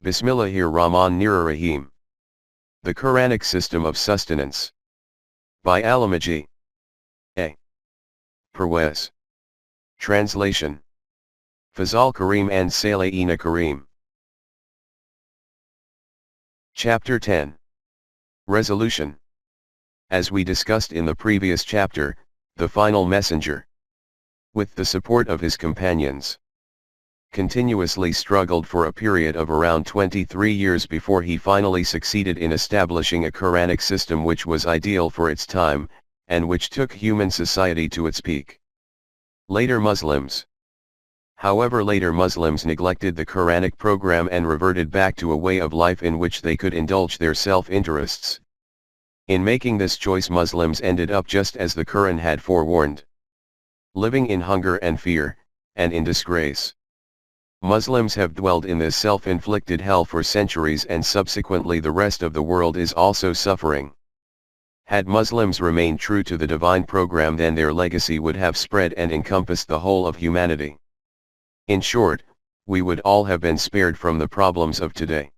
Bismillahir-Rahmanir-Rahim. The Quranic System of Sustenance. By Allama G. A. Parwez. Translation. Fazal Kareem and Salayina Kareem. Chapter 10. Resolution. As we discussed in the previous chapter, the final messenger, with the support of his companions, continuously struggled for a period of around 23 years before he finally succeeded in establishing a Quranic system which was ideal for its time, and which took human society to its peak. Later Muslims neglected the Quranic program and reverted back to a way of life in which they could indulge their self-interests. In making this choice, Muslims ended up just as the Quran had forewarned, living in hunger and fear, and in disgrace. Muslims have dwelled in this self-inflicted hell for centuries, and subsequently the rest of the world is also suffering. Had Muslims remained true to the divine program, then their legacy would have spread and encompassed the whole of humanity. In short, we would all have been spared from the problems of today.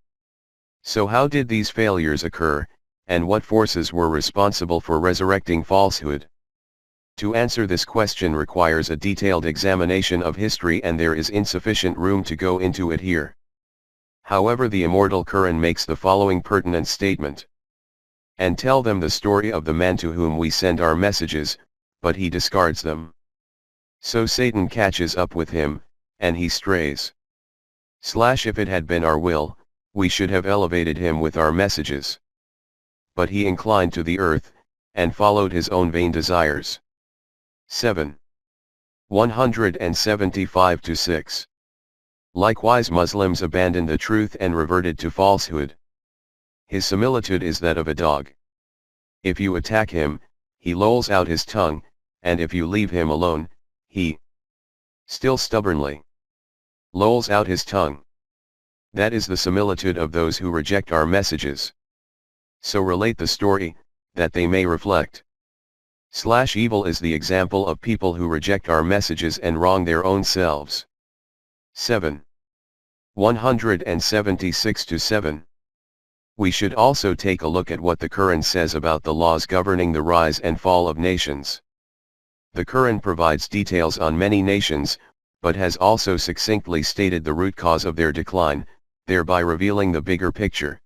So how did these failures occur, and what forces were responsible for resurrecting falsehood? To answer this question requires a detailed examination of history, and there is insufficient room to go into it here. However, the immortal Quran makes the following pertinent statement: "And tell them the story of the man to whom we send our messages, but he discards them. So Satan catches up with him, and he strays. If it had been our will, we should have elevated him with our messages. But he inclined to the earth, and followed his own vain desires." 7. 175-6. Likewise, Muslims abandoned the truth and reverted to falsehood. His similitude is that of a dog. If you attack him, he lolls out his tongue, and if you leave him alone, he still stubbornly lolls out his tongue. That is the similitude of those who reject our messages. So relate the story, that they may reflect. Evil is the example of people who reject our messages and wrong their own selves. 7. 176-7. We should also take a look at what the Quran says about the laws governing the rise and fall of nations. The Quran provides details on many nations, but has also succinctly stated the root cause of their decline, thereby revealing the bigger picture.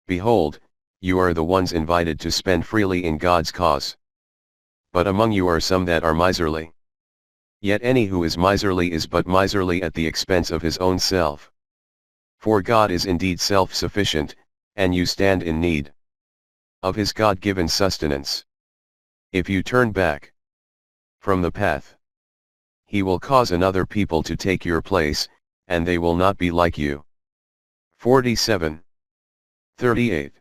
Behold, you are the ones invited to spend freely in God's cause. But among you are some that are miserly. Yet any who is miserly is but miserly at the expense of his own self. For God is indeed self-sufficient, and you stand in need of his God-given sustenance. If you turn back from the path, he will cause another people to take your place, and they will not be like you. 47. 38.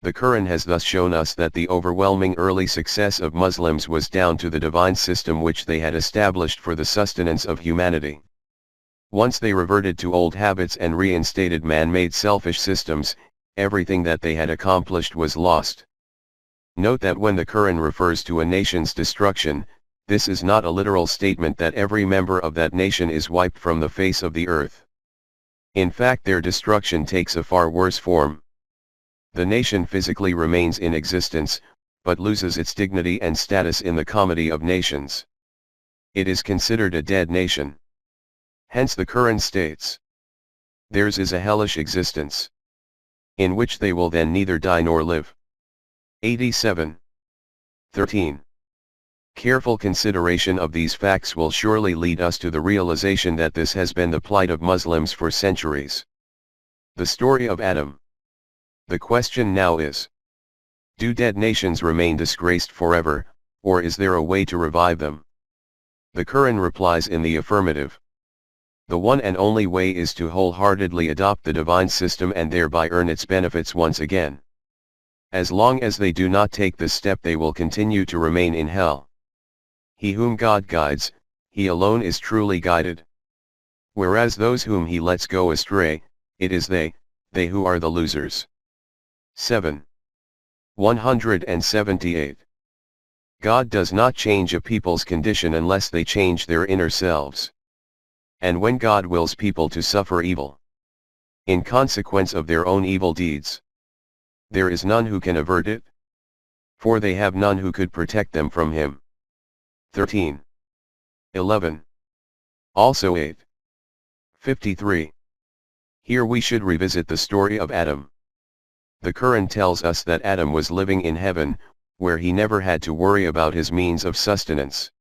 The Quran has thus shown us that the overwhelming early success of Muslims was down to the divine system which they had established for the sustenance of humanity. Once they reverted to old habits and reinstated man-made selfish systems, everything that they had accomplished was lost. Note that when the Quran refers to a nation's destruction, this is not a literal statement that every member of that nation is wiped from the face of the earth. In fact, their destruction takes a far worse form. The nation physically remains in existence, but loses its dignity and status in the comedy of nations. It is considered a dead nation. Hence the Quran states, "Theirs is a hellish existence, in which they will then neither die nor live." 87. 13. Careful consideration of these facts will surely lead us to the realization that this has been the plight of Muslims for centuries. The story of Adam. The question now is, do dead nations remain disgraced forever, or is there a way to revive them? The Quran replies in the affirmative. The one and only way is to wholeheartedly adopt the divine system and thereby earn its benefits once again. As long as they do not take this step, they will continue to remain in hell. He whom God guides, he alone is truly guided. Whereas those whom he lets go astray, it is they who are the losers. 7. 178. God does not change a people's condition unless they change their inner selves. And when God wills people to suffer evil, in consequence of their own evil deeds. There is none who can avert it, for they have none who could protect them from him. 13. 11. Also 8. 53. Here we should revisit the story of Adam. The Quran tells us that Adam was living in heaven, where he never had to worry about his means of sustenance.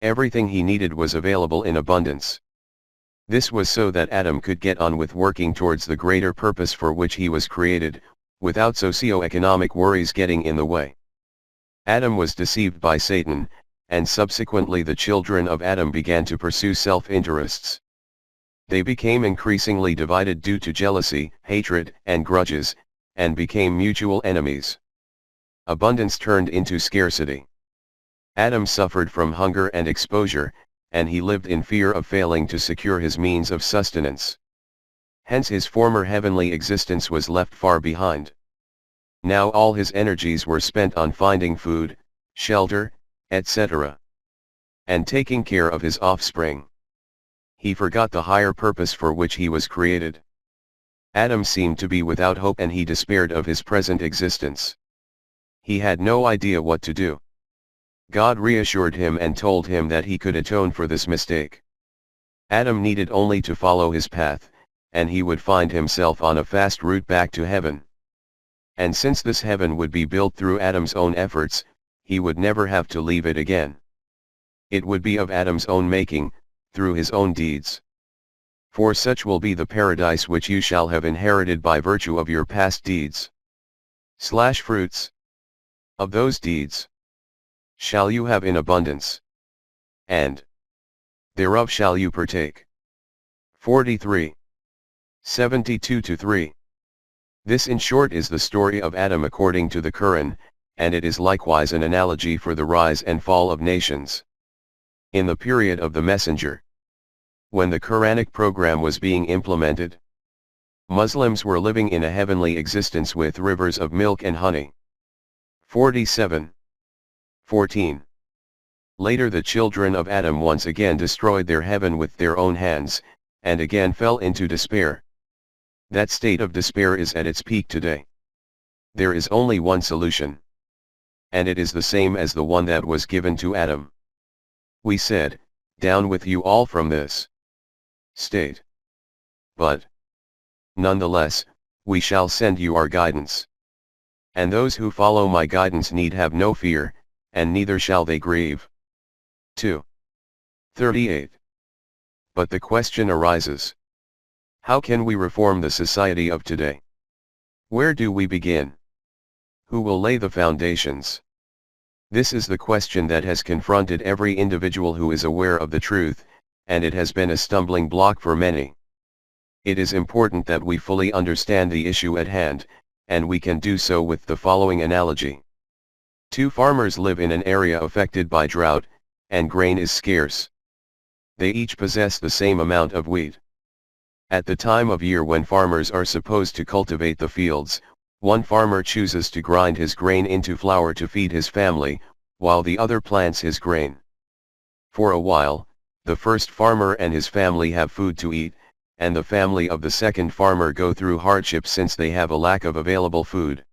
Everything he needed was available in abundance. This was so that Adam could get on with working towards the greater purpose for which he was created, without socio-economic worries getting in the way. Adam was deceived by Satan, and subsequently the children of Adam began to pursue self-interests. They became increasingly divided due to jealousy, hatred, and grudges, and became mutual enemies. Abundance turned into scarcity. Adam suffered from hunger and exposure, and he lived in fear of failing to secure his means of sustenance. Hence his former heavenly existence was left far behind. Now all his energies were spent on finding food, shelter, etc., and taking care of his offspring. He forgot the higher purpose for which he was created. Adam seemed to be without hope and he despaired of his present existence. He had no idea what to do. God reassured him and told him that he could atone for this mistake. Adam needed only to follow his path, and he would find himself on a fast route back to heaven. And since this heaven would be built through Adam's own efforts, he would never have to leave it again. It would be of Adam's own making, through his own deeds. For such will be the paradise which you shall have inherited by virtue of your past deeds. Fruits of those deeds shall you have in abundance, and thereof shall you partake. 43. 72-3. This in short is the story of Adam according to the Quran, and it is likewise an analogy for the rise and fall of nations. In the period of the Messenger, when the Quranic program was being implemented, Muslims were living in a heavenly existence with rivers of milk and honey. 47. 14. Later the children of Adam once again destroyed their heaven with their own hands, and again fell into despair. That state of despair is at its peak today. There is only one solution, and it is the same as the one that was given to Adam. We said, "Down with you all from this state. But, nonetheless, we shall send you our guidance. And those who follow my guidance need have no fear, and neither shall they grieve." 2. 38. But the question arises: how can we reform the society of today? Where do we begin? Who will lay the foundations? This is the question that has confronted every individual who is aware of the truth, and it has been a stumbling block for many. It is important that we fully understand the issue at hand, and we can do so with the following analogy. Two farmers live in an area affected by drought, and grain is scarce. They each possess the same amount of wheat. At the time of year when farmers are supposed to cultivate the fields, one farmer chooses to grind his grain into flour to feed his family, while the other plants his grain. For a while, the first farmer and his family have food to eat, and the family of the second farmer go through hardship since they have a lack of available food.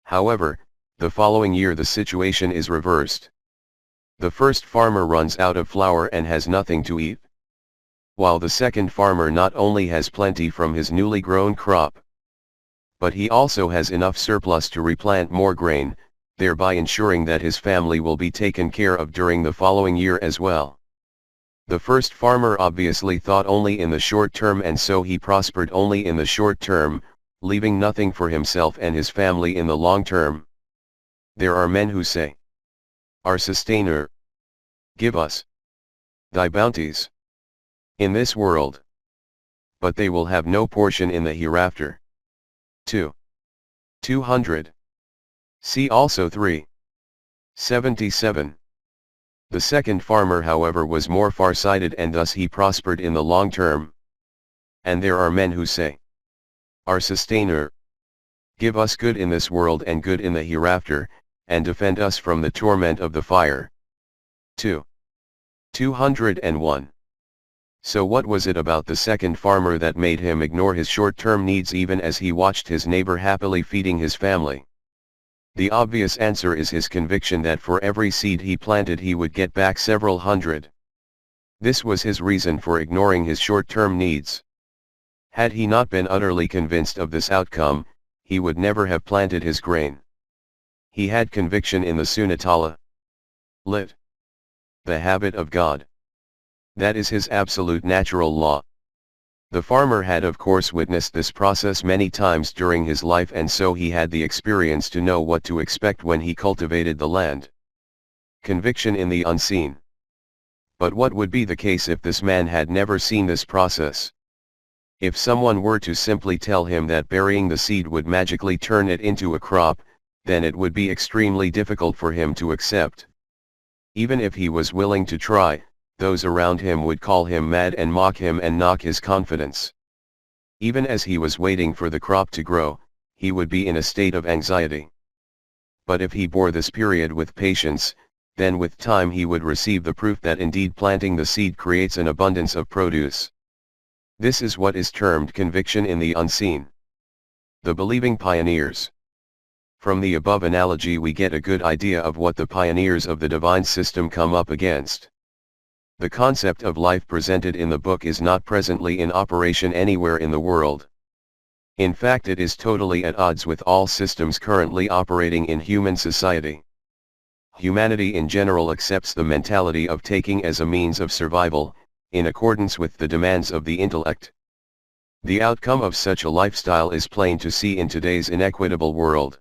However, the following year the situation is reversed. The first farmer runs out of flour and has nothing to eat, while the second farmer not only has plenty from his newly grown crop, but he also has enough surplus to replant more grain, thereby ensuring that his family will be taken care of during the following year as well. The first farmer obviously thought only in the short term, and so he prospered only in the short term, leaving nothing for himself and his family in the long term. There are men who say, "Our Sustainer, give us thy bounties in this world," but they will have no portion in the hereafter. 2. 200. See also 3. 77. The second farmer, however, was more far-sighted, and thus he prospered in the long term. And there are men who say, "Our Sustainer, give us good in this world and good in the hereafter, and defend us from the torment of the fire." 2. 201. So what was it about the second farmer that made him ignore his short-term needs even as he watched his neighbor happily feeding his family? The obvious answer is his conviction that for every seed he planted he would get back several hundred. This was his reason for ignoring his short-term needs. Had he not been utterly convinced of this outcome, he would never have planted his grain. He had conviction in the Sunnatullah, lit. The habit of God. That is his absolute natural law. The farmer had of course witnessed this process many times during his life, and so he had the experience to know what to expect when he cultivated the land. Conviction in the unseen. But what would be the case if this man had never seen this process? If someone were to simply tell him that burying the seed would magically turn it into a crop, then it would be extremely difficult for him to accept. Even if he was willing to try, those around him would call him mad and mock him and knock his confidence. Even as he was waiting for the crop to grow, he would be in a state of anxiety. But if he bore this period with patience, then with time he would receive the proof that indeed planting the seed creates an abundance of produce. This is what is termed conviction in the unseen. The believing pioneers. From the above analogy we get a good idea of what the pioneers of the divine system come up against. The concept of life presented in the book is not presently in operation anywhere in the world. In fact, it is totally at odds with all systems currently operating in human society. Humanity in general accepts the mentality of taking as a means of survival, in accordance with the demands of the intellect. The outcome of such a lifestyle is plain to see in today's inequitable world.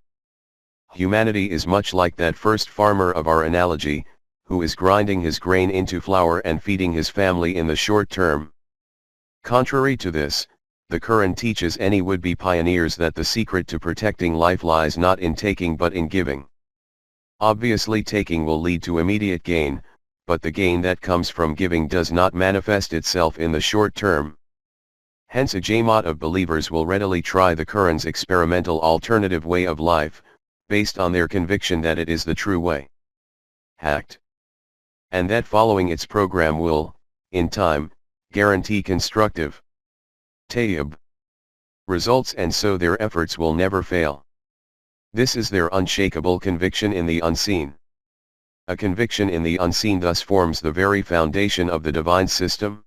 Humanity is much like that first farmer of our analogy, who is grinding his grain into flour and feeding his family in the short term. Contrary to this, the Quran teaches any would-be pioneers that the secret to protecting life lies not in taking but in giving. Obviously, taking will lead to immediate gain, but the gain that comes from giving does not manifest itself in the short term. Hence a Jamaat of believers will readily try the Quran's experimental alternative way of life, based on their conviction that it is the true way. Hacked. And that following its program will, in time, guarantee constructive tayyib results, and so their efforts will never fail. This is their unshakable conviction in the unseen. A conviction in the unseen thus forms the very foundation of the divine system.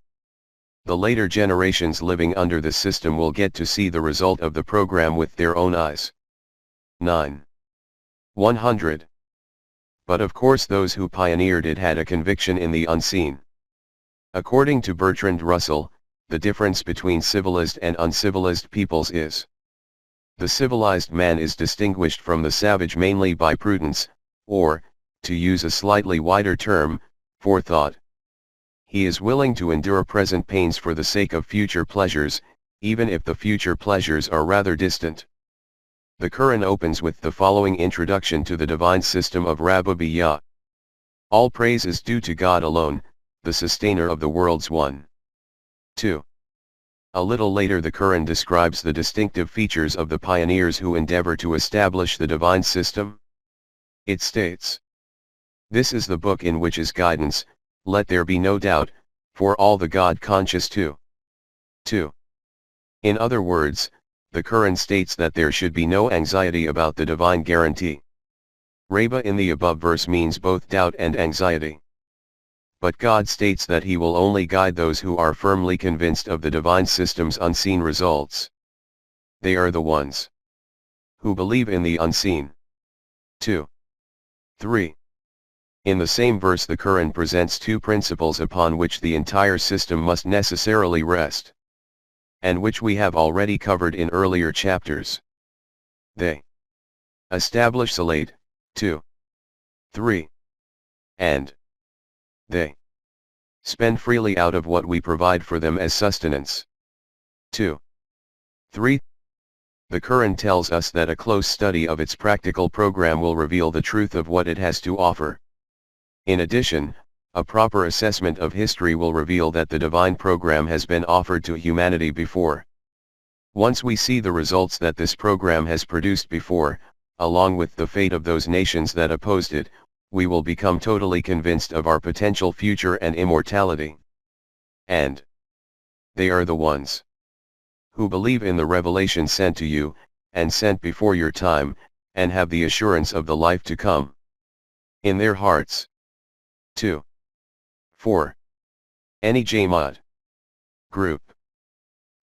The later generations living under the system will get to see the result of the program with their own eyes. 9. 100. But of course those who pioneered it had a conviction in the unseen. According to Bertrand Russell, the difference between civilized and uncivilized peoples is: the civilized man is distinguished from the savage mainly by prudence, or, to use a slightly wider term, forethought. He is willing to endure present pains for the sake of future pleasures, even if the future pleasures are rather distant. The Quran opens with the following introduction to the divine system of Rububiyyah. All praise is due to God alone, the sustainer of the worlds. 1. 2. A little later the Quran describes the distinctive features of the pioneers who endeavor to establish the divine system. It states: "This is the book in which is guidance, let there be no doubt, for all the God-conscious too." 2. In other words, the Quran states that there should be no anxiety about the divine guarantee. Reba in the above verse means both doubt and anxiety. But God states that He will only guide those who are firmly convinced of the divine system's unseen results. They are the ones who believe in the unseen. 2. 3. In the same verse the Quran presents two principles upon which the entire system must necessarily rest, and which we have already covered in earlier chapters. They establish Salat, 2. 3. And they spend freely out of what we provide for them as sustenance. 2. 3. The Quran tells us that a close study of its practical program will reveal the truth of what it has to offer. In addition, a proper assessment of history will reveal that the divine program has been offered to humanity before. Once we see the results that this program has produced before, along with the fate of those nations that opposed it, we will become totally convinced of our potential future and immortality. And They are the ones who believe in the revelation sent to you, and sent before your time, and have the assurance of the life to come in their hearts. 2. 4. Any Jamaat group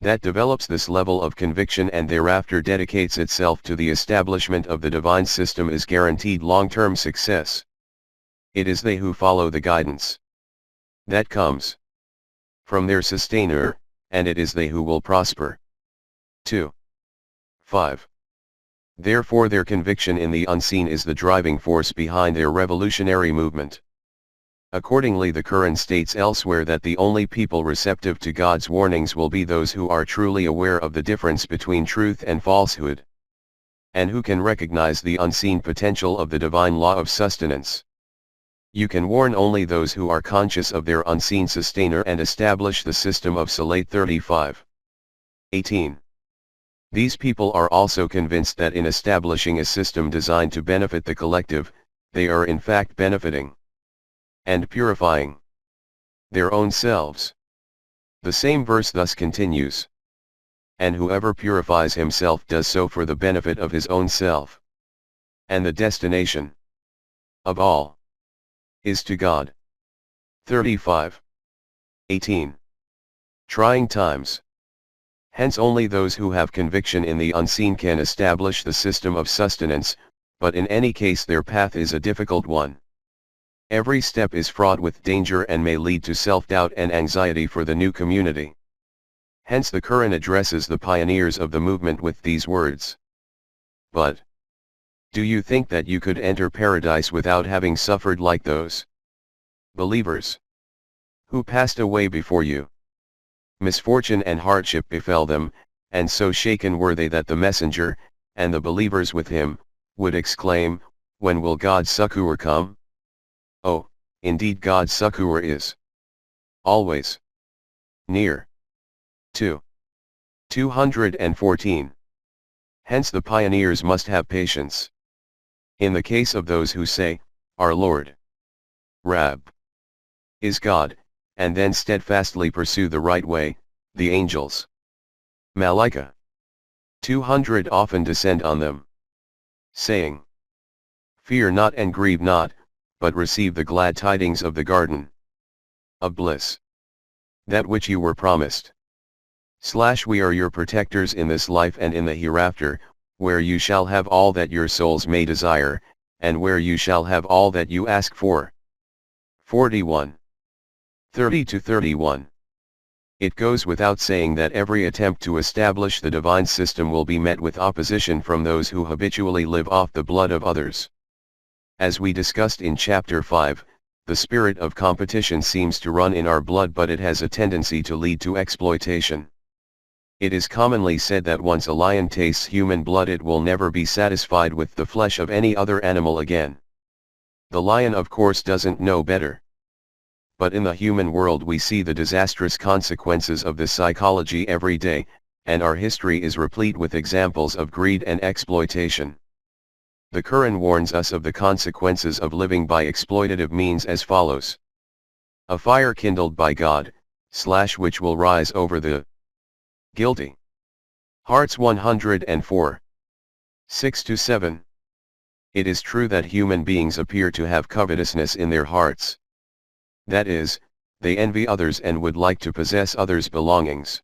that develops this level of conviction and thereafter dedicates itself to the establishment of the divine system is guaranteed long-term success. It is they who follow the guidance that comes from their sustainer, and it is they who will prosper. 2. 5. Therefore their conviction in the unseen is the driving force behind their revolutionary movement. Accordingly, the Quran states elsewhere that the only people receptive to God's warnings will be those who are truly aware of the difference between truth and falsehood, and who can recognize the unseen potential of the divine law of sustenance. You can warn only those who are conscious of their unseen sustainer and establish the system of Salat 35. 18. These people are also convinced that in establishing a system designed to benefit the collective, they are in fact benefiting and purifying their own selves. The same verse thus continues. And whoever purifies himself does so for the benefit of his own self. And the destination of all is to God. 35. 18. Trying times. Hence only those who have conviction in the unseen can establish the system of sustenance, but in any case their path is a difficult one. Every step is fraught with danger and may lead to self-doubt and anxiety for the new community. Hence the Quran addresses the pioneers of the movement with these words. But do you think that you could enter paradise without having suffered like those believers who passed away before you? Misfortune and hardship befell them, and so shaken were they that the messenger, and the believers with him, would exclaim, when will God's succor come? Oh, indeed God's succor is always near. 2. 214. Hence the pioneers must have patience. In the case of those who say, our Lord, Rab, is God, and then steadfastly pursue the right way, the angels, Malaika, 200 often descend on them, saying, fear not and grieve not, but receive the glad tidings of the garden of bliss, that which you were promised. We are your protectors in this life and in the hereafter, where you shall have all that your souls may desire, and where you shall have all that you ask for. 41. 30-31. It goes without saying that every attempt to establish the divine system will be met with opposition from those who habitually live off the blood of others. As we discussed in Chapter 5, the spirit of competition seems to run in our blood, but it has a tendency to lead to exploitation. It is commonly said that once a lion tastes human blood it will never be satisfied with the flesh of any other animal again. The lion of course doesn't know better. But in the human world we see the disastrous consequences of this psychology every day, and our history is replete with examples of greed and exploitation. The Quran warns us of the consequences of living by exploitative means as follows. A fire kindled by God, which will rise over the guilty hearts. 104. 6-7. It is true that human beings appear to have covetousness in their hearts. That is, they envy others and would like to possess others' belongings.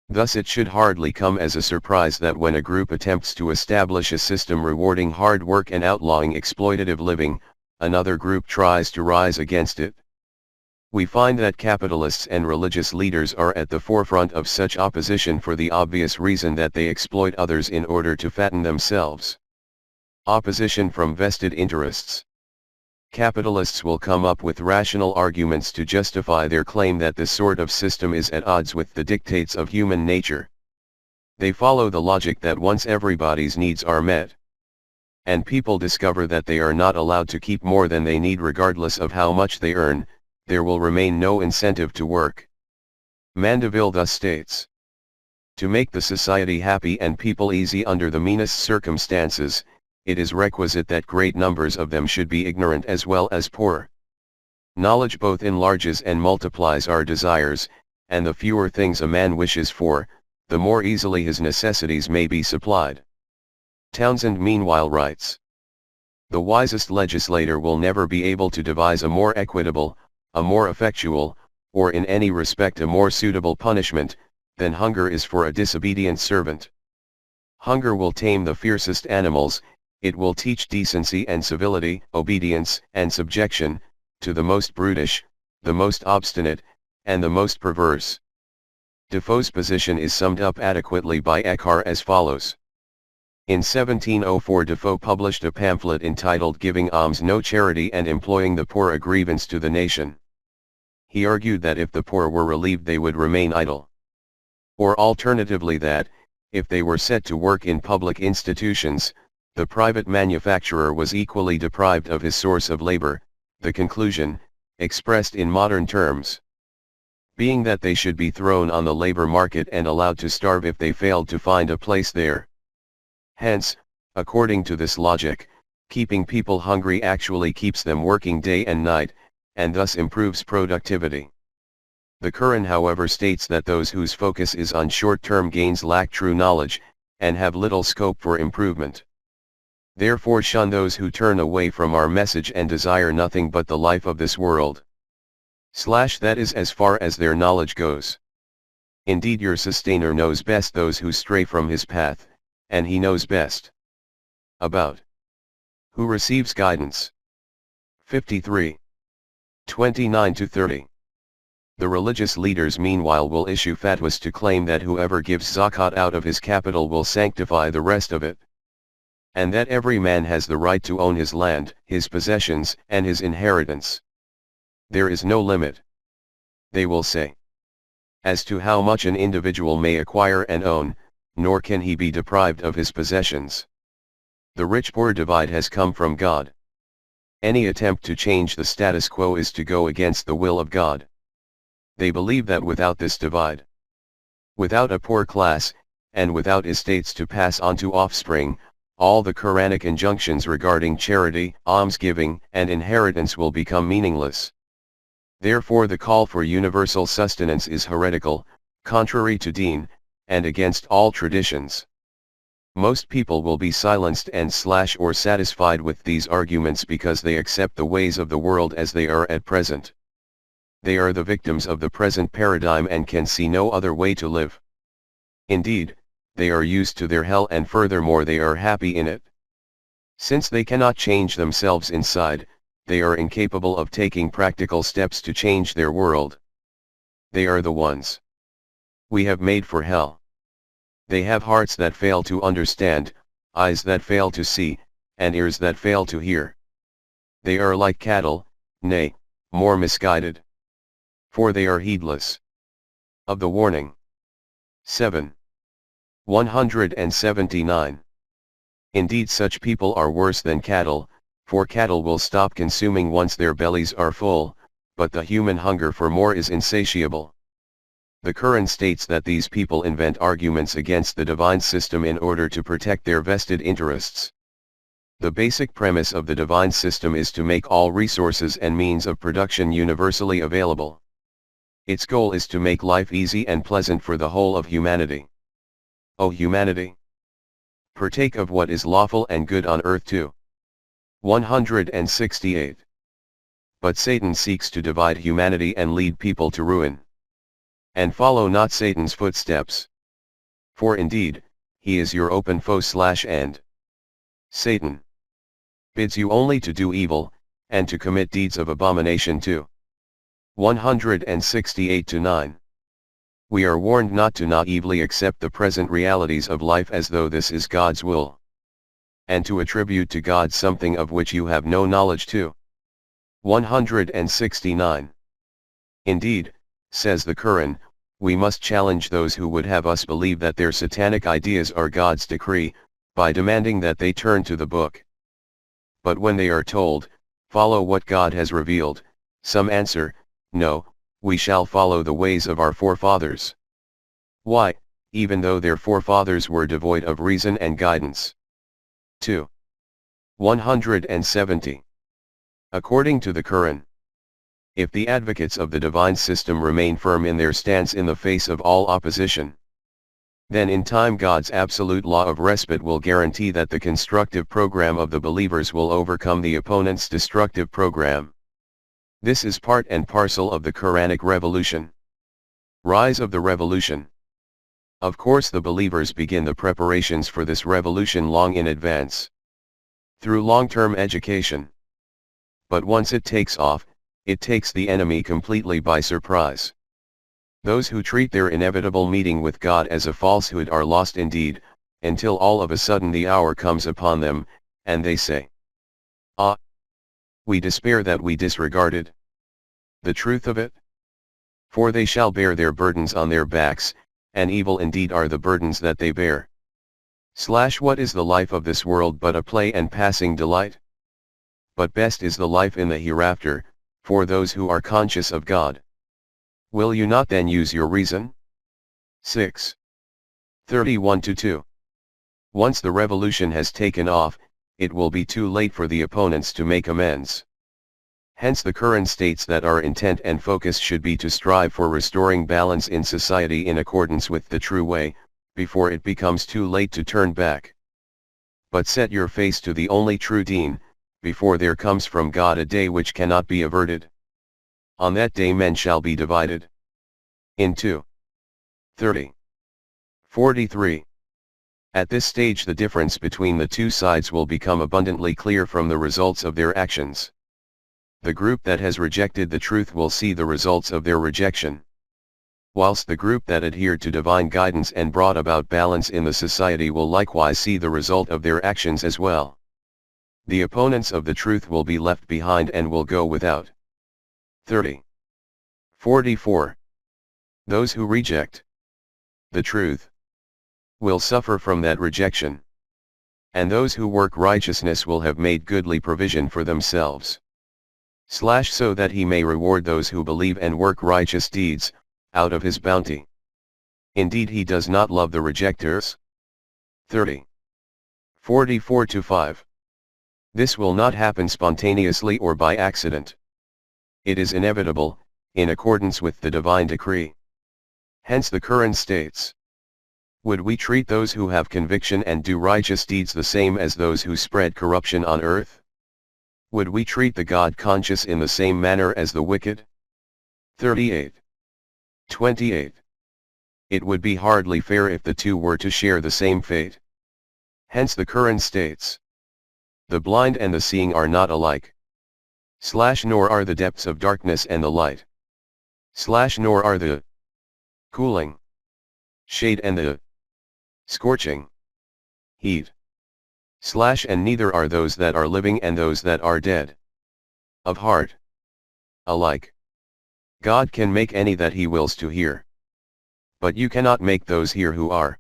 Thus it should hardly come as a surprise that when a group attempts to establish a system rewarding hard work and outlawing exploitative living, another group tries to rise against it. We find that capitalists and religious leaders are at the forefront of such opposition for the obvious reason that they exploit others in order to fatten themselves. Opposition from vested interests. Capitalists will come up with rational arguments to justify their claim that this sort of system is at odds with the dictates of human nature. They follow the logic that once everybody's needs are met, and people discover that they are not allowed to keep more than they need regardless of how much they earn, there will remain no incentive to work. Mandeville thus states, to make the society happy and people easy under the meanest circumstances, it is requisite that great numbers of them should be ignorant as well as poor. Knowledge both enlarges and multiplies our desires, and the fewer things a man wishes for, the more easily his necessities may be supplied. Townsend meanwhile writes, "The wisest legislator will never be able to devise a more equitable, a more effectual, or in any respect a more suitable punishment, than hunger is for a disobedient servant. Hunger will tame the fiercest animals, it will teach decency and civility, obedience and subjection, to the most brutish, the most obstinate, and the most perverse." Defoe's position is summed up adequately by Eckhart as follows. In 1704 Defoe published a pamphlet entitled Giving Alms No Charity and Employing the Poor a Grievance to the Nation. He argued that if the poor were relieved they would remain idle. Or alternatively that, if they were set to work in public institutions, the private manufacturer was equally deprived of his source of labor, the conclusion, expressed in modern terms, being that they should be thrown on the labor market and allowed to starve if they failed to find a place there. Hence, according to this logic, keeping people hungry actually keeps them working day and night, and thus improves productivity. The Quran however states that those whose focus is on short-term gains lack true knowledge, and have little scope for improvement. Therefore shun those who turn away from our message and desire nothing but the life of this world. That is as far as their knowledge goes. Indeed your sustainer knows best those who stray from his path, and he knows best about who receives guidance. 53. 29-30. The religious leaders meanwhile will issue fatwas to claim that whoever gives zakat out of his capital will sanctify the rest of it, and that every man has the right to own his land, his possessions, and his inheritance. There is no limit, they will say, as to how much an individual may acquire and own, nor can he be deprived of his possessions. The rich-poor divide has come from God. Any attempt to change the status quo is to go against the will of God. They believe that without this divide, without a poor class, and without estates to pass on to offspring, all the Quranic injunctions regarding charity, almsgiving, and inheritance will become meaningless. Therefore the call for universal sustenance is heretical, contrary to deen, and against all traditions. Most people will be silenced and or satisfied with these arguments because they accept the ways of the world as they are at present. They are the victims of the present paradigm and can see no other way to live. Indeed, they are used to their hell and furthermore they are happy in it. Since they cannot change themselves inside, they are incapable of taking practical steps to change their world. They are the ones we have made for hell. They have hearts that fail to understand, eyes that fail to see, and ears that fail to hear. They are like cattle, nay, more misguided. For they are heedless of the warning. 7. 179. Indeed such people are worse than cattle, for cattle will stop consuming once their bellies are full, but the human hunger for more is insatiable. The Quran states that these people invent arguments against the divine system in order to protect their vested interests. The basic premise of the divine system is to make all resources and means of production universally available. Its goal is to make life easy and pleasant for the whole of humanity. O humanity! Partake of what is lawful and good on earth too. 168. But Satan seeks to divide humanity and lead people to ruin. And follow not Satan's footsteps. For indeed, he is your open foe and Satan bids you only to do evil, and to commit deeds of abomination too. 168-9. We are warned not to naively accept the present realities of life as though this is God's will, and to attribute to God something of which you have no knowledge too. 169. Indeed, says the Quran, we must challenge those who would have us believe that their satanic ideas are God's decree, by demanding that they turn to the book. But when they are told, follow what God has revealed, some answer, no, we shall follow the ways of our forefathers. Why, even though their forefathers were devoid of reason and guidance. 2. 170. According to the Quran, if the advocates of the divine system remain firm in their stance in the face of all opposition, then in time God's absolute law of respite will guarantee that the constructive program of the believers will overcome the opponent's destructive program. This is part and parcel of the Quranic revolution. Rise of the revolution. Of course the believers begin the preparations for this revolution long in advance, through long-term education. But once it takes off, it takes the enemy completely by surprise. Those who treat their inevitable meeting with God as a falsehood are lost indeed, until all of a sudden the hour comes upon them, and they say, "Ah! We despair that we disregarded the truth of it. For they shall bear their burdens on their backs, and evil indeed are the burdens that they bear." What is the life of this world but a play and passing delight? But best is the life in the hereafter, for those who are conscious of God. Will you not then use your reason? 6. 31-2. Once the revolution has taken off, it will be too late for the opponents to make amends. Hence the Quran states that our intent and focus should be to strive for restoring balance in society in accordance with the true way, before it becomes too late to turn back. But set your face to the only true deen, before there comes from God a day which cannot be averted. On that day men shall be divided into 30. 43. At this stage the difference between the two sides will become abundantly clear from the results of their actions. The group that has rejected the truth will see the results of their rejection, whilst the group that adhered to divine guidance and brought about balance in the society will likewise see the result of their actions as well. The opponents of the truth will be left behind and will go without. 30. 44. Those who reject the truth will suffer from that rejection, and those who work righteousness will have made goodly provision for themselves. So that he may reward those who believe and work righteous deeds, out of his bounty. Indeed he does not love the rejectors. 30. 44-5. This will not happen spontaneously or by accident. It is inevitable, in accordance with the divine decree. Hence the Quran states, "Would we treat those who have conviction and do righteous deeds the same as those who spread corruption on earth? Would we treat the God-conscious in the same manner as the wicked?" 38. 28. It would be hardly fair if the two were to share the same fate. Hence the Quran states, "The blind and the seeing are not alike. Nor are the depths of darkness and the light. Nor are the cooling shade and the scorching heat. And neither are those that are living and those that are dead of heart alike. God can make any that he wills to hear. But you cannot make those hear who are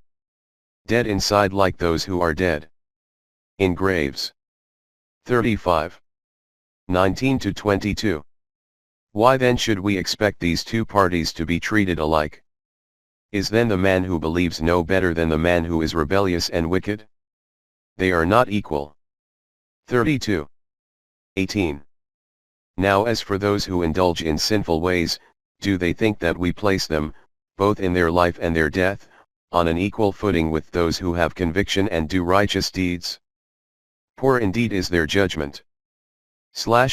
dead inside like those who are dead in graves." 35. 19-22. Why then should we expect these two parties to be treated alike? Is then the man who believes no better than the man who is rebellious and wicked? They are not equal. 32. 18. Now as for those who indulge in sinful ways, do they think that we place them, both in their life and their death, on an equal footing with those who have conviction and do righteous deeds? Poor indeed is their judgment.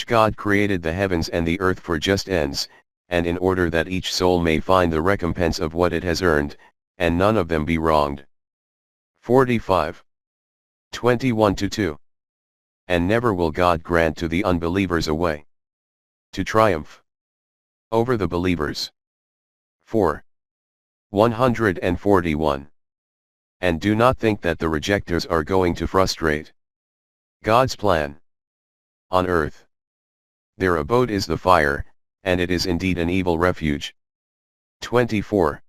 God created the heavens and the earth for just ends, and in order that each soul may find the recompense of what it has earned, and none of them be wronged. 45. 21-2. And never will God grant to the unbelievers a way to triumph over the believers. 4. 141. And do not think that the rejectors are going to frustrate God's plan on earth. Their abode is the fire, and it is indeed an evil refuge. 24.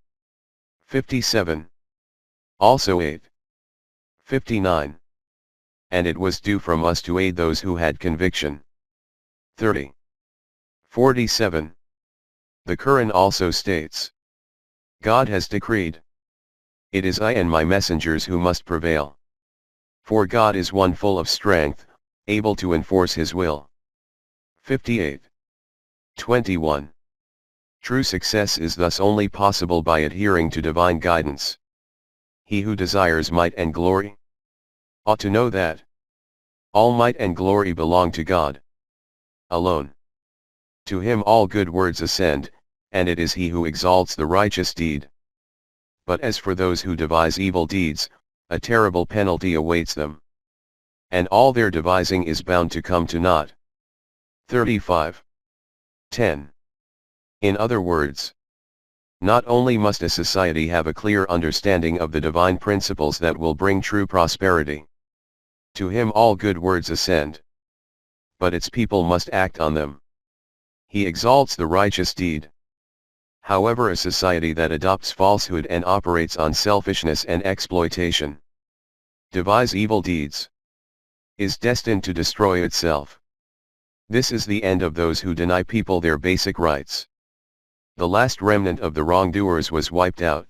57. Also 8. 59. And it was due from us to aid those who had conviction. 30. 47. The Quran also states, God has decreed, it is I and my messengers who must prevail. For God is one full of strength, able to enforce his will. 58. 21. True success is thus only possible by adhering to divine guidance. He who desires might and glory ought to know that all might and glory belong to God alone. To him all good words ascend, and it is he who exalts the righteous deed. But as for those who devise evil deeds, a terrible penalty awaits them. And all their devising is bound to come to naught. 35. 10. In other words, not only must a society have a clear understanding of the divine principles that will bring true prosperity. To him all good words ascend. But its people must act on them. He exalts the righteous deed. However, a society that adopts falsehood and operates on selfishness and exploitation, devise evil deeds, is destined to destroy itself. This is the end of those who deny people their basic rights. The last remnant of the wrongdoers was wiped out.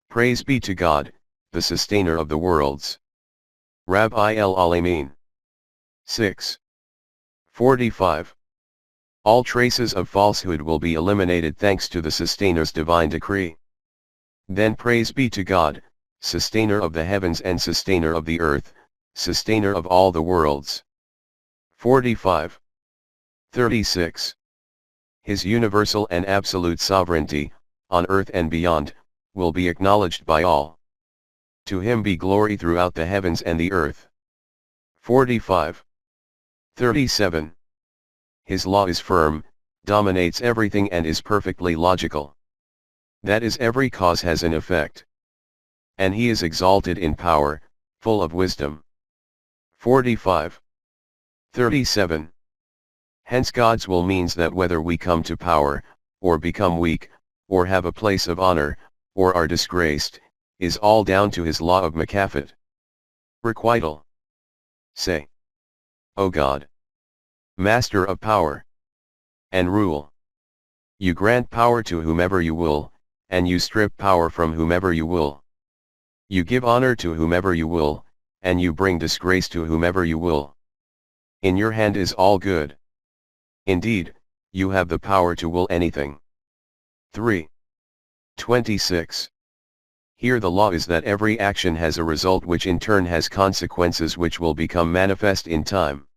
Praise be to God, the sustainer of the worlds. Rabbi el-Alamin. 6. 45. All traces of falsehood will be eliminated thanks to the Sustainer*s divine decree. Then praise be to God, Sustainer of the heavens and Sustainer of the earth, Sustainer of all the worlds. 45. 36. His universal and absolute sovereignty, on earth and beyond, will be acknowledged by all. To him be glory throughout the heavens and the earth. 45. 37. His law is firm, dominates everything and is perfectly logical. That is, every cause has an effect. And he is exalted in power, full of wisdom. 45. 37. Hence God's will means that whether we come to power, or become weak, or have a place of honor, or are disgraced, is all down to his law of Makafat. Requital. Say, O God, Master of power and rule, you grant power to whomever you will, and you strip power from whomever you will. You give honor to whomever you will, and you bring disgrace to whomever you will. In your hand is all good. Indeed, you have the power to will anything. 3. 26. Here the law is that every action has a result which in turn has consequences which will become manifest in time.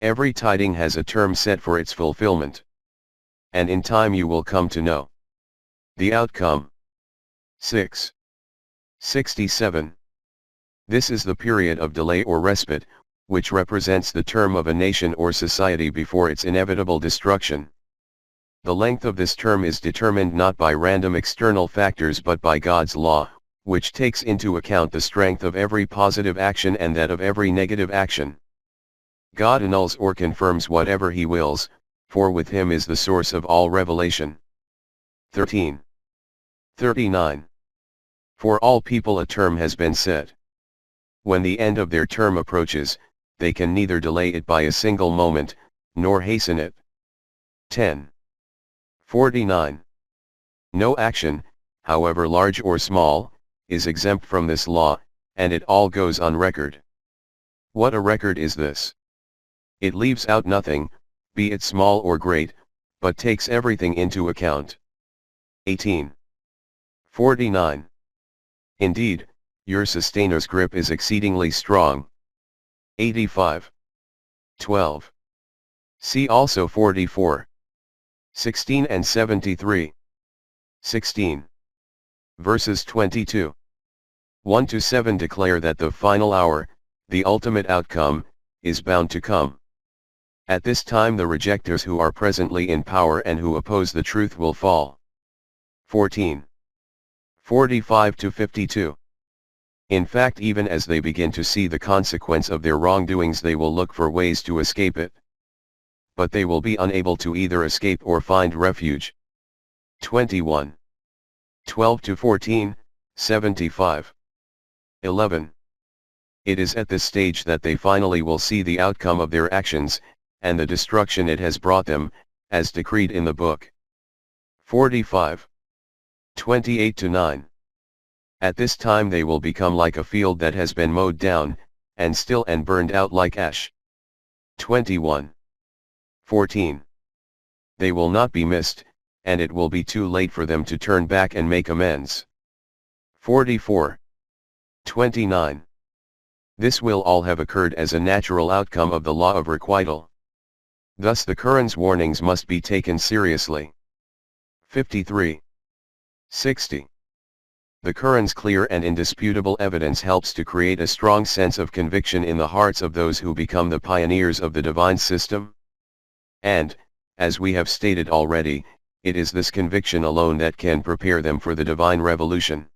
Every tiding has a term set for its fulfillment. And in time you will come to know the outcome. 6. 67. This is the period of delay or respite, which represents the term of a nation or society before its inevitable destruction. The length of this term is determined not by random external factors but by God's law, which takes into account the strength of every positive action and that of every negative action. God annuls or confirms whatever he wills, for with him is the source of all revelation. 13. 39. For all people a term has been set. When the end of their term approaches, they can neither delay it by a single moment, nor hasten it. 10. 49. No action, however large or small, is exempt from this law, and it all goes on record. What a record is this! It leaves out nothing, be it small or great, but takes everything into account. 18. 49. Indeed, your Sustainer's grip is exceedingly strong. 85. 12. See also 44. 16 and 73. 16. Verses 22. 1-7 declare that the final hour, the ultimate outcome, is bound to come. At this time the rejectors who are presently in power and who oppose the truth will fall. 14. 45-52. In fact, even as they begin to see the consequence of their wrongdoings, they will look for ways to escape it. But they will be unable to either escape or find refuge. 21. 12-14, 75. 11. It is at this stage that they finally will see the outcome of their actions, and the destruction it has brought them, as decreed in the book. 45. 28-9. At this time they will become like a field that has been mowed down, and still and burned out like ash. 21. 14. they will not be missed, and it will be too late for them to turn back and make amends. 44. 29. This will all have occurred as a natural outcome of the law of requital. Thus the Quran's warnings must be taken seriously. 53. 60. The Quran's clear and indisputable evidence helps to create a strong sense of conviction in the hearts of those who become the pioneers of the divine system. And, as we have stated already, it is this conviction alone that can prepare them for the divine revolution.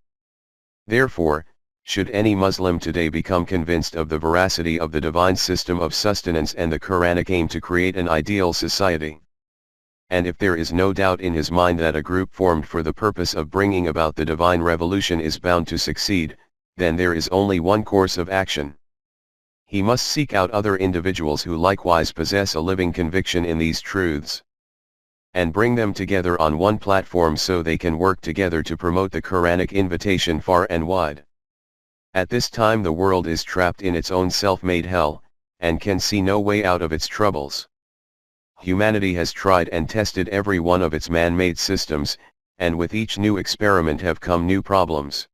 Therefore, should any Muslim today become convinced of the veracity of the divine system of sustenance and the Quranic aim to create an ideal society, and if there is no doubt in his mind that a group formed for the purpose of bringing about the divine revolution is bound to succeed, then there is only one course of action. He must seek out other individuals who likewise possess a living conviction in these truths, and bring them together on one platform so they can work together to promote the Quranic invitation far and wide. At this time the world is trapped in its own self-made hell, and can see no way out of its troubles. Humanity has tried and tested every one of its man-made systems, and with each new experiment have come new problems.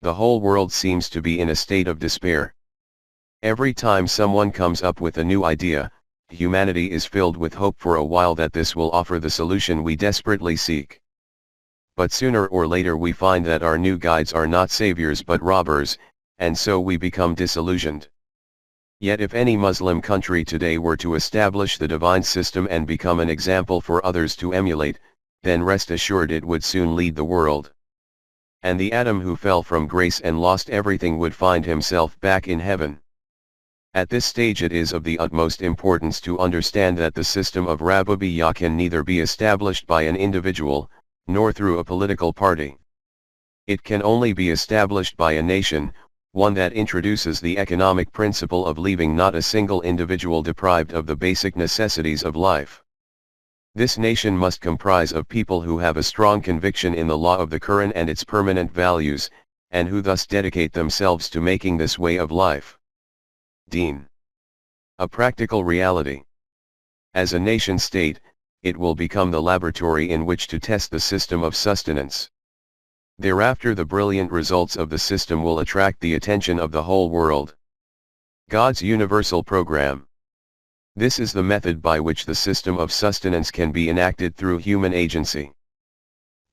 The whole world seems to be in a state of despair. Every time someone comes up with a new idea, humanity is filled with hope for a while that this will offer the solution we desperately seek. But sooner or later we find that our new guides are not saviors but robbers, and so we become disillusioned. Yet if any Muslim country today were to establish the divine system and become an example for others to emulate, then rest assured it would soon lead the world. And the Adam who fell from grace and lost everything would find himself back in heaven. At this stage it is of the utmost importance to understand that the system of Rabubiyyah can neither be established by an individual, nor through a political party. It can only be established by a nation, one that introduces the economic principle of leaving not a single individual deprived of the basic necessities of life. This nation must comprise of people who have a strong conviction in the law of the Quran and its permanent values, and who thus dedicate themselves to making this way of life, Deen, a practical reality. As a nation-state, it will become the laboratory in which to test the system of sustenance. Thereafter the brilliant results of the system will attract the attention of the whole world. God's universal program. This is the method by which the system of sustenance can be enacted through human agency.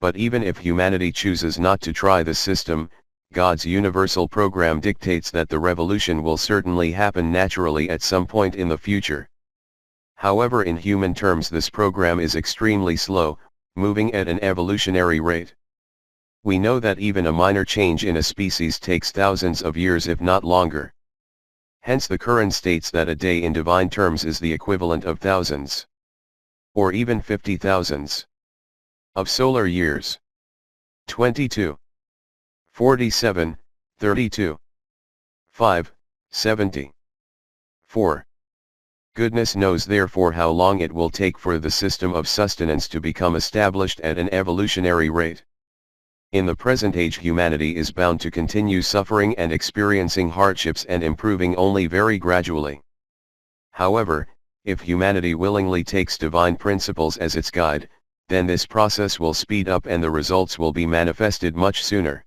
But even if humanity chooses not to try the system, God's universal program dictates that the revolution will certainly happen naturally at some point in the future. However, in human terms this program is extremely slow, moving at an evolutionary rate. We know that even a minor change in a species takes thousands of years if not longer. Hence the Quran states that a day in divine terms is the equivalent of thousands, or even 50,000s, of solar years. 22. 47, 32. 5, 70. 4. Goodness knows therefore how long it will take for the system of sustenance to become established at an evolutionary rate. In the present age humanity is bound to continue suffering and experiencing hardships and improving only very gradually. However, if humanity willingly takes divine principles as its guide, then this process will speed up and the results will be manifested much sooner.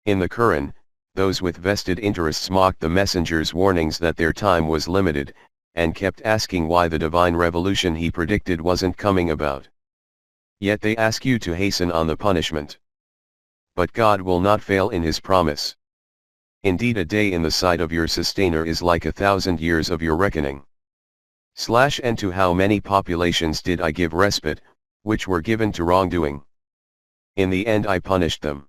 In the Quran, those with vested interests mocked the messenger's warnings that their time was limited, and kept asking why the divine revolution he predicted wasn't coming about. Yet they ask you to hasten on the punishment. But God will not fail in his promise. Indeed, a day in the sight of your sustainer is like 1,000 years of your reckoning. And to how many populations did I give respite, which were given to wrongdoing? In the end I punished them.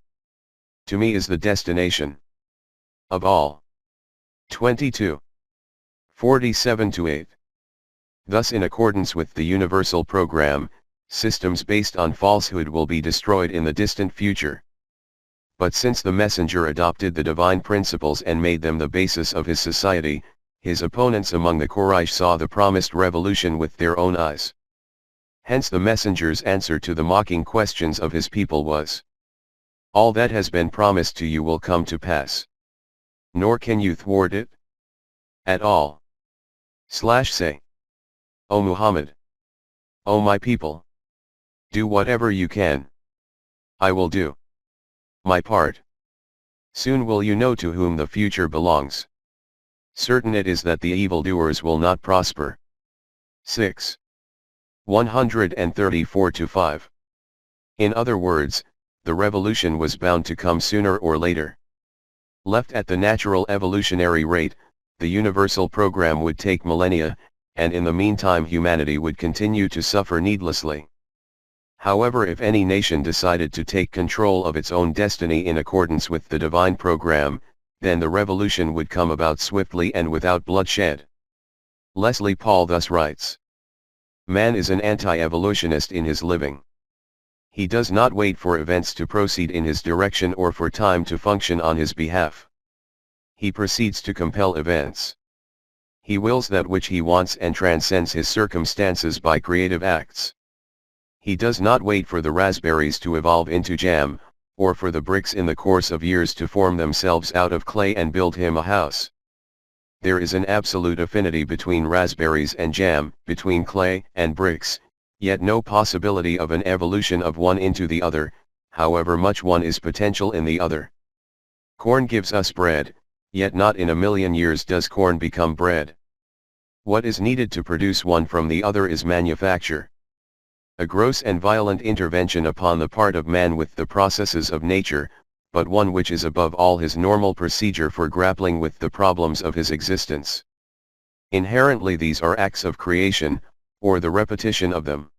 To me is the destination of all. 22. 47-8. Thus, in accordance with the universal program, systems based on falsehood will be destroyed in the distant future. But since the messenger adopted the divine principles and made them the basis of his society, his opponents among the Quraysh saw the promised revolution with their own eyes. Hence the messenger's answer to the mocking questions of his people was, "All that has been promised to you will come to pass. Nor can you thwart it at all." Say, O Muhammad, O my people! Do whatever you can. I will do my part. Soon will you know to whom the future belongs. Certain it is that the evildoers will not prosper. 6. 134-5. In other words, the revolution was bound to come sooner or later. Left at the natural evolutionary rate, the universal program would take millennia, and in the meantime humanity would continue to suffer needlessly. However, if any nation decided to take control of its own destiny in accordance with the divine program, then the revolution would come about swiftly and without bloodshed. Leslie Paul thus writes: Man is an anti-evolutionist in his living. He does not wait for events to proceed in his direction or for time to function on his behalf. He proceeds to compel events. He wills that which he wants and transcends his circumstances by creative acts. He does not wait for the raspberries to evolve into jam, or for the bricks in the course of years to form themselves out of clay and build him a house. There is an absolute affinity between raspberries and jam, between clay and bricks, yet no possibility of an evolution of one into the other, however much one is potential in the other. Corn gives us bread, yet not in a million years does corn become bread. What is needed to produce one from the other is manufacture. A gross and violent intervention upon the part of man with the processes of nature, but one which is above all his normal procedure for grappling with the problems of his existence. Inherently these are acts of creation, or the repetition of them.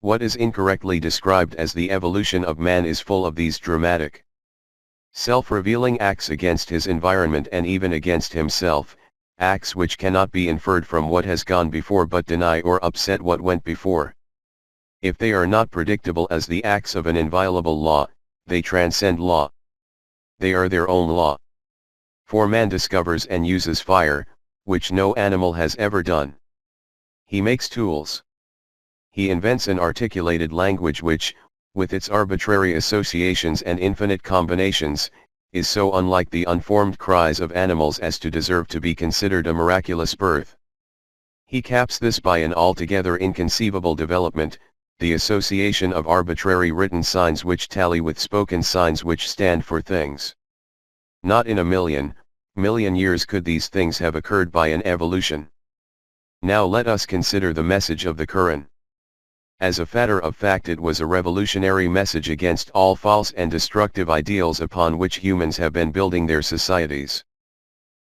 What is incorrectly described as the evolution of man is full of these dramatic, self-revealing acts against his environment and even against himself, acts which cannot be inferred from what has gone before but deny or upset what went before. If they are not predictable as the acts of an inviolable law, they transcend law. They are their own law. For man discovers and uses fire, which no animal has ever done. He makes tools. He invents an articulated language which, with its arbitrary associations and infinite combinations, is so unlike the unformed cries of animals as to deserve to be considered a miraculous birth. He caps this by an altogether inconceivable development, the association of arbitrary written signs which tally with spoken signs which stand for things. Not in a million years could these things have occurred by an evolution. Now let us consider the message of the Quran. As a matter of fact, it was a revolutionary message against all false and destructive ideals upon which humans have been building their societies.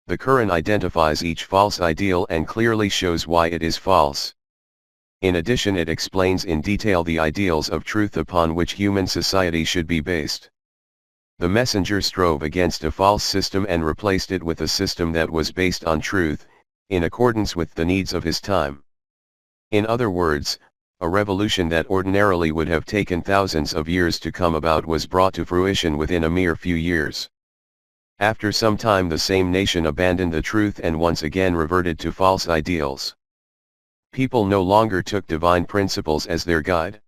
The Quran identifies each false ideal and clearly shows why it is false. In addition, it explains in detail the ideals of truth upon which human society should be based. The messenger strove against a false system and replaced it with a system that was based on truth, in accordance with the needs of his time. In other words, a revolution that ordinarily would have taken thousands of years to come about was brought to fruition within a mere few years. After some time, the same nation abandoned the truth and once again reverted to false ideals. People no longer took divine principles as their guide.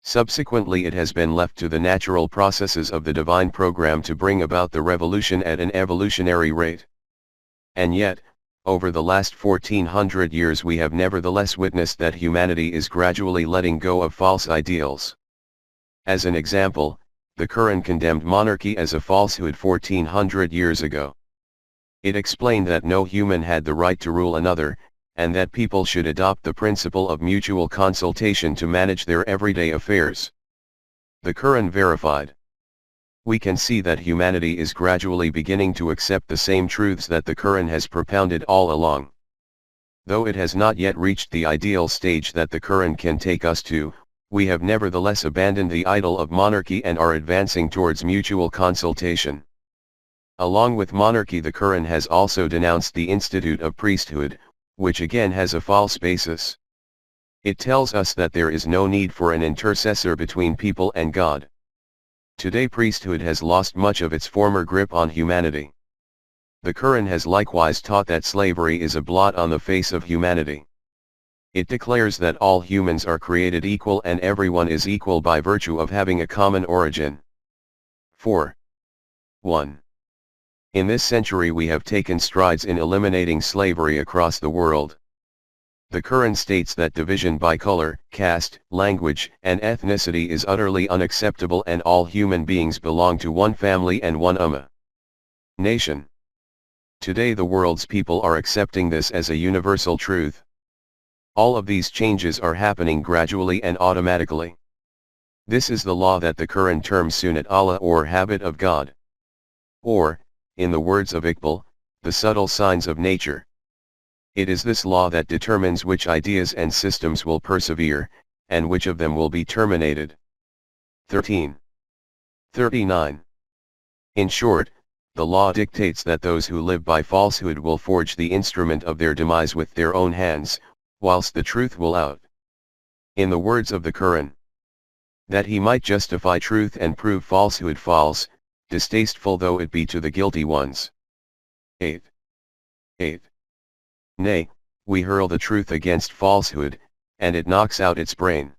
Subsequently, it has been left to the natural processes of the divine program to bring about the revolution at an evolutionary rate. And yet, over the last 1400 years we have nevertheless witnessed that humanity is gradually letting go of false ideals. As an example, the Quran condemned monarchy as a falsehood 1400 years ago. It explained that no human had the right to rule another, and that people should adopt the principle of mutual consultation to manage their everyday affairs. The Quran verified. We can see that humanity is gradually beginning to accept the same truths that the Quran has propounded all along. Though it has not yet reached the ideal stage that the Quran can take us to, we have nevertheless abandoned the idol of monarchy and are advancing towards mutual consultation. Along with monarchy, the Quran has also denounced the institute of priesthood, which again has a false basis. It tells us that there is no need for an intercessor between people and God. Today priesthood has lost much of its former grip on humanity. The Quran has likewise taught that slavery is a blot on the face of humanity. It declares that all humans are created equal and everyone is equal by virtue of having a common origin. 4. 1. In this century we have taken strides in eliminating slavery across the world. The Quran states that division by color, caste, language, and ethnicity is utterly unacceptable and all human beings belong to one family and one ummah. Nation. Today the world's people are accepting this as a universal truth. All of these changes are happening gradually and automatically. This is the law that the Quran terms Sunnat Allah or habit of God. Or, in the words of Iqbal, the subtle signs of nature. It is this law that determines which ideas and systems will persevere, and which of them will be terminated. 13. 39. In short, the law dictates that those who live by falsehood will forge the instrument of their demise with their own hands, whilst the truth will out. In the words of the Quran, that he might justify truth and prove falsehood false, distasteful though it be to the guilty ones. 8. 8. Nay, we hurl the truth against falsehood, and it knocks out its brain.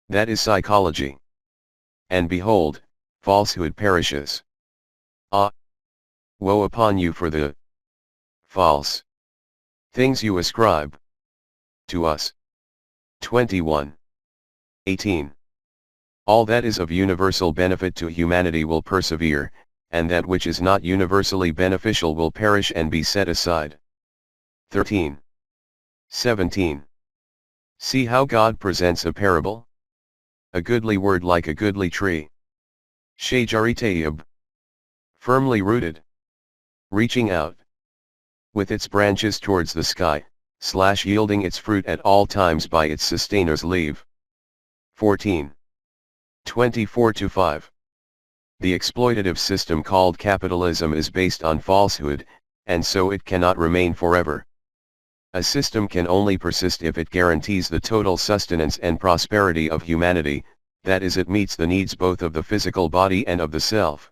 That is psychology. And behold, falsehood perishes. Ah! Woe upon you for the false things you ascribe to us. 21. 18. All that is of universal benefit to humanity will persevere, and that which is not universally beneficial will perish and be set aside. 13. 17. See how God presents a parable. A goodly word like a goodly tree. Shajari tayyib. Firmly rooted. Reaching out. With its branches towards the sky, yielding its fruit at all times by its sustainer's leave. 14. 24-5. The exploitative system called capitalism is based on falsehood, and so it cannot remain forever. A system can only persist if it guarantees the total sustenance and prosperity of humanity, that is, it meets the needs both of the physical body and of the self.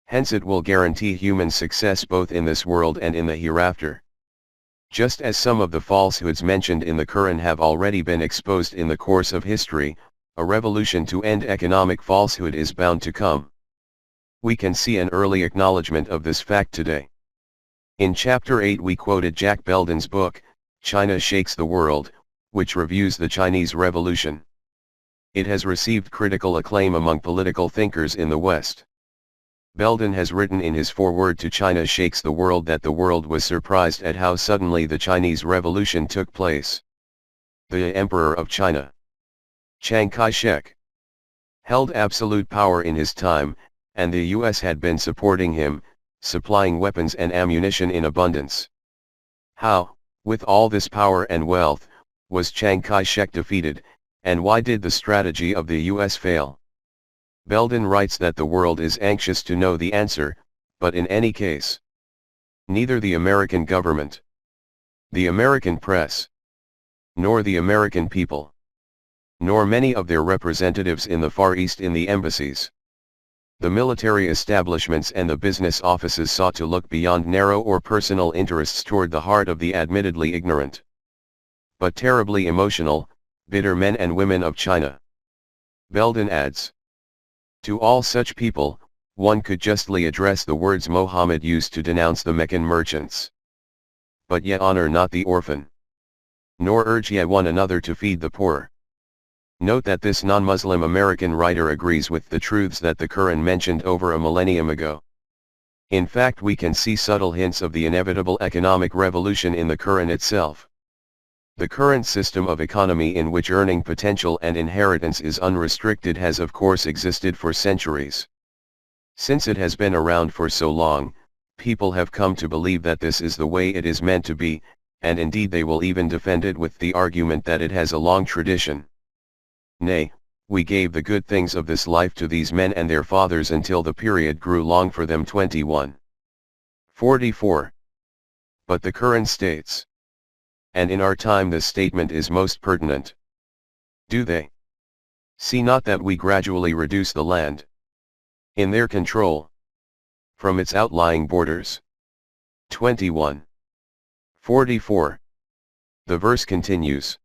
Hence it will guarantee human success both in this world and in the hereafter. Just as some of the falsehoods mentioned in the Quran have already been exposed in the course of history, a revolution to end economic falsehood is bound to come. We can see an early acknowledgement of this fact today. In Chapter 8 we quoted Jack Belden's book, China Shakes the World, which reviews the Chinese Revolution. It has received critical acclaim among political thinkers in the West. Belden has written in his foreword to China Shakes the World that the world was surprised at how suddenly the Chinese Revolution took place. The Emperor of China, Chiang Kai-shek, held absolute power in his time, and the US had been supporting him, supplying weapons and ammunition in abundance. How, with all this power and wealth, was Chiang Kai-shek defeated, and why did the strategy of the US fail? Belden writes that the world is anxious to know the answer, but in any case, neither the American government, the American press, nor the American people, nor many of their representatives in the Far East in the embassies, the military establishments and the business offices sought to look beyond narrow or personal interests toward the heart of the admittedly ignorant, but terribly emotional, bitter men and women of China. Belden adds, to all such people, one could justly address the words Mohammed used to denounce the Meccan merchants. But ye honor not the orphan, nor urge ye one another to feed the poor. Note that this non-Muslim American writer agrees with the truths that the Quran mentioned over a millennium ago. In fact, we can see subtle hints of the inevitable economic revolution in the Quran itself. The current system of economy in which earning potential and inheritance is unrestricted has of course existed for centuries. Since it has been around for so long, people have come to believe that this is the way it is meant to be, and indeed they will even defend it with the argument that it has a long tradition. Nay, we gave the good things of this life to these men and their fathers until the period grew long for them. 21. 44. But the Quran states, and in our time this statement is most pertinent. Do they see not that we gradually reduce the land in their control from its outlying borders? 21. 44. The verse continues.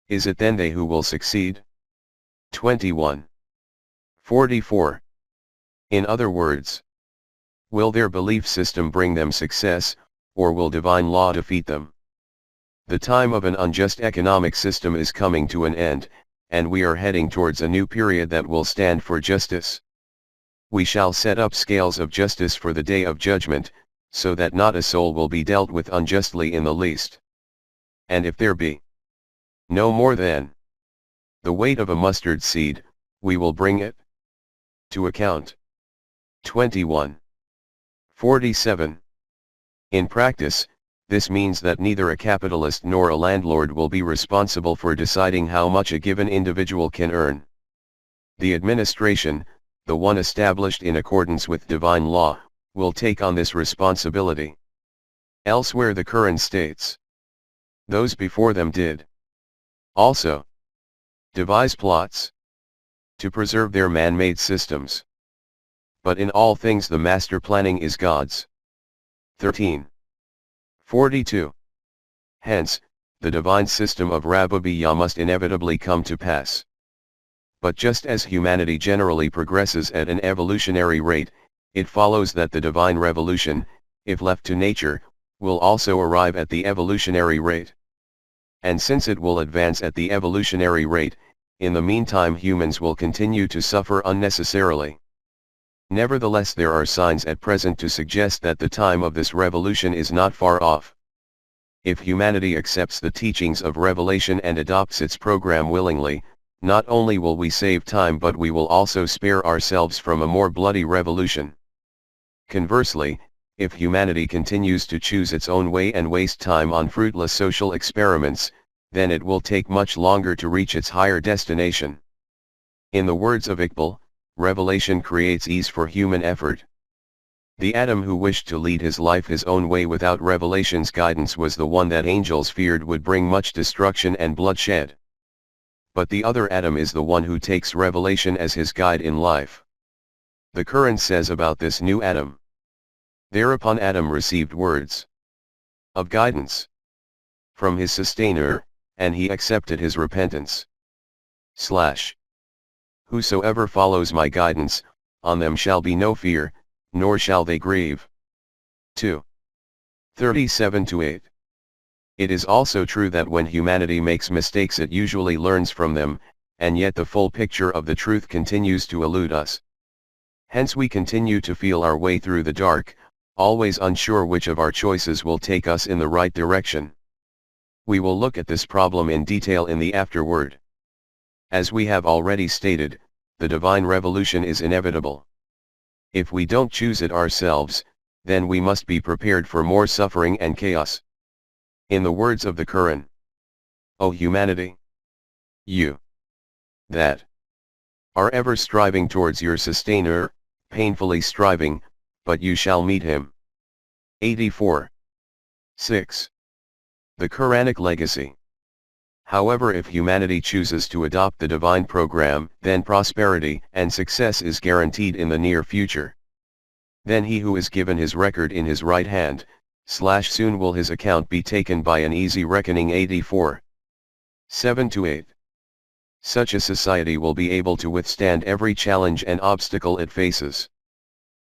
Is it then they who will succeed? 21. 44. In other words, will their belief system bring them success, or will divine law defeat them? The time of an unjust economic system is coming to an end, and we are heading towards a new period that will stand for justice. We shall set up scales of justice for the day of judgment, so that not a soul will be dealt with unjustly in the least. And if there be no more than the weight of a mustard seed, we will bring it to account. 21:47. In practice, this means that neither a capitalist nor a landlord will be responsible for deciding how much a given individual can earn. The administration, the one established in accordance with divine law, will take on this responsibility. Elsewhere the Quran states, those before them did also devise plots to preserve their man-made systems. But in all things the master planning is God's. 13:42. Hence, the divine system of Rububiyyah must inevitably come to pass. But just as humanity generally progresses at an evolutionary rate, it follows that the divine revolution, if left to nature, will also arrive at the evolutionary rate. And since it will advance at the evolutionary rate, in the meantime humans will continue to suffer unnecessarily. Nevertheless, there are signs at present to suggest that the time of this revolution is not far off. If humanity accepts the teachings of revelation and adopts its program willingly, not only will we save time but we will also spare ourselves from a more bloody revolution. Conversely, if humanity continues to choose its own way and waste time on fruitless social experiments, then it will take much longer to reach its higher destination. In the words of Iqbal, revelation creates ease for human effort. The Adam who wished to lead his life his own way without revelation's guidance was the one that angels feared would bring much destruction and bloodshed. But the other Adam is the one who takes revelation as his guide in life. The Quran says about this new Adam, thereupon Adam received words of guidance from his sustainer, and he accepted his repentance. Whosoever follows my guidance, on them shall be no fear, nor shall they grieve. 2:37-8. It is also true that when humanity makes mistakes it usually learns from them, and yet the full picture of the truth continues to elude us. Hence we continue to feel our way through the dark, always unsure which of our choices will take us in the right direction. We will look at this problem in detail in the afterword. As we have already stated, the divine revolution is inevitable. If we don't choose it ourselves, then we must be prepared for more suffering and chaos. In the words of the Quran, O humanity, you that are ever striving towards your sustainer, painfully striving, but you shall meet him. 84:6. The Quranic legacy. However, if humanity chooses to adopt the divine program, then prosperity and success is guaranteed in the near future. Then he who is given his record in his right hand, soon will his account be taken by an easy reckoning. 84:7-8. Such a society will be able to withstand every challenge and obstacle it faces.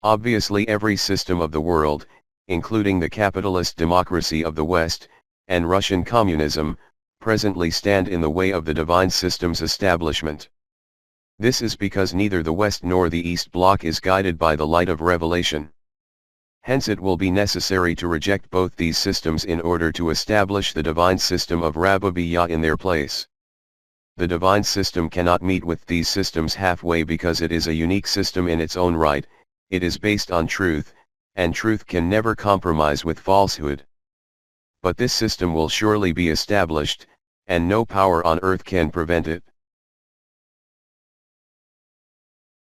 Obviously every system of the world, including the capitalist democracy of the West, and Russian communism, presently stand in the way of the divine system's establishment. This is because neither the West nor the East Bloc is guided by the light of revelation. Hence it will be necessary to reject both these systems in order to establish the divine system of Rububiyyah in their place. The divine system cannot meet with these systems halfway because it is a unique system in its own right, it is based on truth, and truth can never compromise with falsehood. But this system will surely be established, and no power on earth can prevent it.